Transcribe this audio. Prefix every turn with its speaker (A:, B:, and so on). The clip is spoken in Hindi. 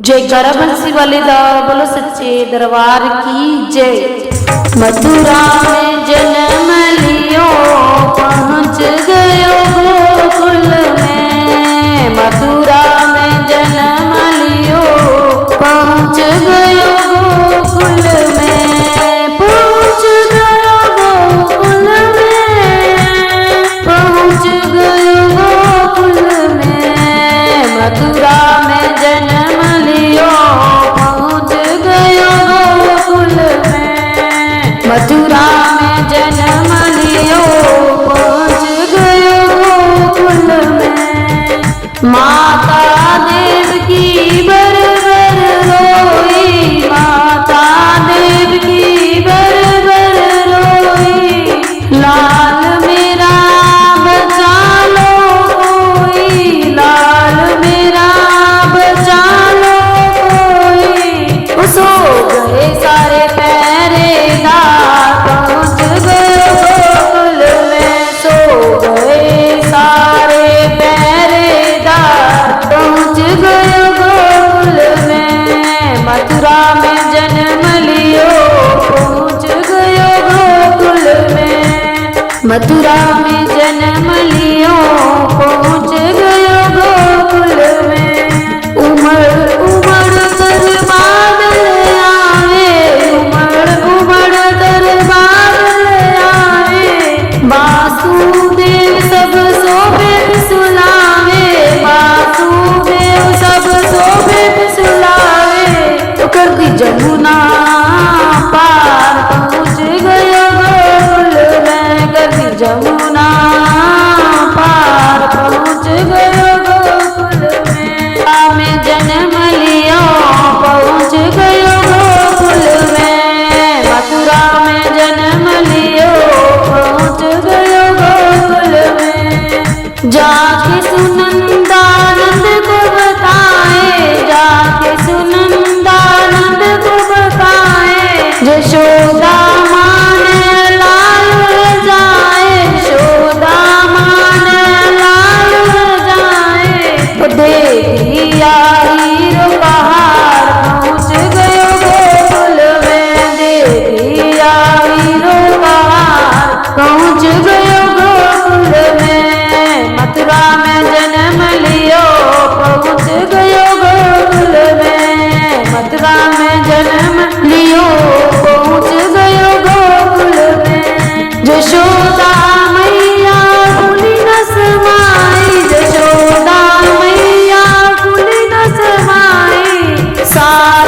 A: जयकारा बंसी वाले दा बोलो सच्चे दरबार की जय। मथुरा में जन्म लियो पहुँच गयो गोकुल में, मथुरा में जन्म लियो पहुँच गयो गोकुल में, पहुँच गयो गोकुल में, पहुँच गयो गोकुल में, मथुरा में जन्म लियो पहुँच गयो गोकुल में, मथुरा में जन्म लियो पहुँच गयो गोकुल में। माता देवकी बर बर रोई, माता देवकी बर बर रोई, लाल मेरा बचा लो कोई, लाल मेरा बचा लो कोई। सो गए सारे पहरेदार पहुँच गए गोकुल में, सो गए सारे पहरेदार पहुँच गए गोकुल में, मथुरा में जन्म लियो पहुँच गयो गोकुल में, मथुरा में जन्म लियो पहुँच गयो गोकुल में। उमड़ उमड़ कर बादल आए, उमड़ उमड़ कर बादल आए, वासुदेव सब सोबे सुलावे, वासुदेव सब सोबे सुलावे। तो कर दी जमुना पार पहुँच गयो गोकुल में, कर दी जमुना पार पहुँच गयो गोकुल में जन्म लियो पहुँच गयो गोकुल में, मथुरा में जन्म लियो पहुँच गयो गोकुल में। जाके सुनंदानंद को बताए, जाके सुनंदानंद को बताए, यशोदा माने लाल जाए, यशोदा माने लाल जाए। देवी आई रो पहाड़ पहुँच गयो गोकुल में, देवी आई रो पहाड़ पहुँच गयो गोकुल में, मथुरा में जन्म लियो पहुँच गयो गोकुल में, मथुरा में जन्म लियो पहुँच गयो गोकुल में। यशोदा मैया फूली न समाई, यशोदा मैया फूली न समाई, सारे